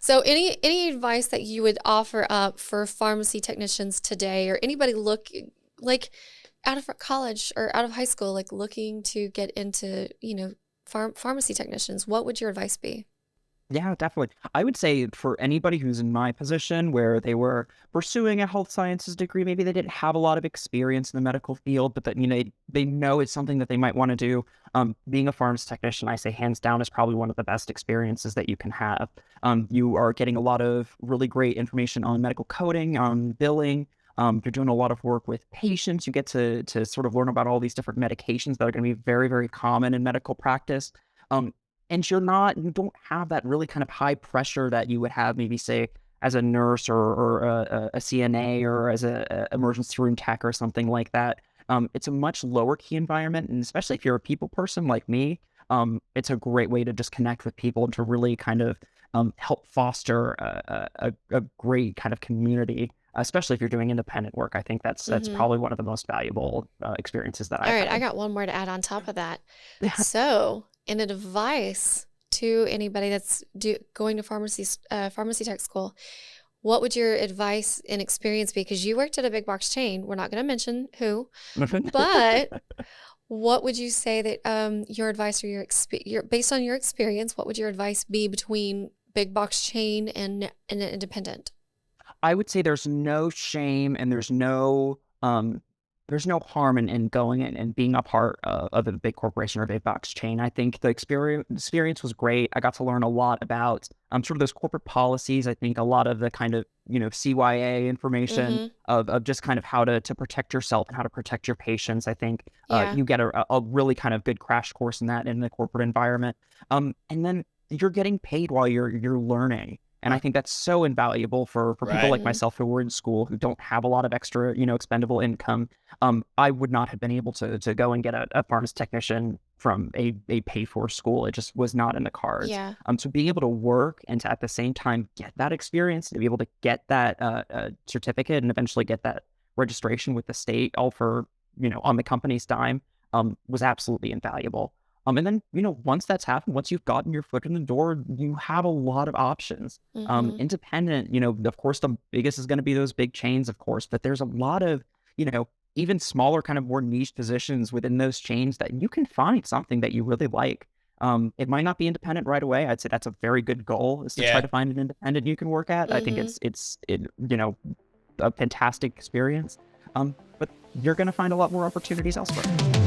So any advice that you would offer up for pharmacy technicians today, or anybody like out of college or out of high school, like looking to get into, pharmacy technicians, what would your advice be? Yeah, definitely. I would say for anybody who's in my position where they were pursuing a health sciences degree, maybe they didn't have a lot of experience in the medical field, but that, they know it's something that they might want to do. Being a pharmacy technician, I say hands down, is probably one of the best experiences that you can have. You are getting a lot of really great information on medical coding, on billing. You're doing a lot of work with patients. You get to sort of learn about all these different medications that are going to be very, very common in medical practice. Um, and you don't have that really kind of high pressure that you would have maybe say as a nurse or a CNA or as a emergency room tech or something like that. It's a much lower key environment, and especially if you're a people person like me, it's a great way to just connect with people and to really kind of help foster a great kind of community, especially if you're doing independent work. I think that's Mm-hmm. probably one of the most valuable experiences that All I've right, I had. got one more to add on top of that. So, an advice to anybody that's going to pharmacy tech school, what would your advice and experience be? Because you worked at a big box chain. We're not going to mention who, but what would you say that your advice or based on your experience, what would your advice be between big box chain and an independent? I would say there's no shame and there's no harm in going and being a part of a big corporation or a big box chain. I think the experience was great. I got to learn a lot about sort of those corporate policies. I think a lot of the kind of CYA information Mm-hmm. of just kind of how to protect yourself and how to protect your patients. I think Yeah. you get a really kind of good crash course in that in the corporate environment. And then you're getting paid while you're learning. And I Right. think that's so invaluable for people Right. like Mm-hmm. myself who were in school who don't have a lot of extra, expendable income. I would not have been able to go and get a pharmacy technician from a pay for school. It just was not in the cards. Yeah. So being able to work and to at the same time get that experience, to be able to get that certificate and eventually get that registration with the state, all for on the company's dime, was absolutely invaluable. And then, once that's happened, once you've gotten your foot in the door, you have a lot of options. Mm-hmm. Independent, of course, the biggest is going to be those big chains, of course, but there's a lot of, even smaller, kind of more niche positions within those chains that you can find something that you really like. It might not be independent right away. I'd say that's a very good goal, is to try Yeah. to find an independent you can work at. I think Mm-hmm. a fantastic experience. But you're going to find a lot more opportunities elsewhere.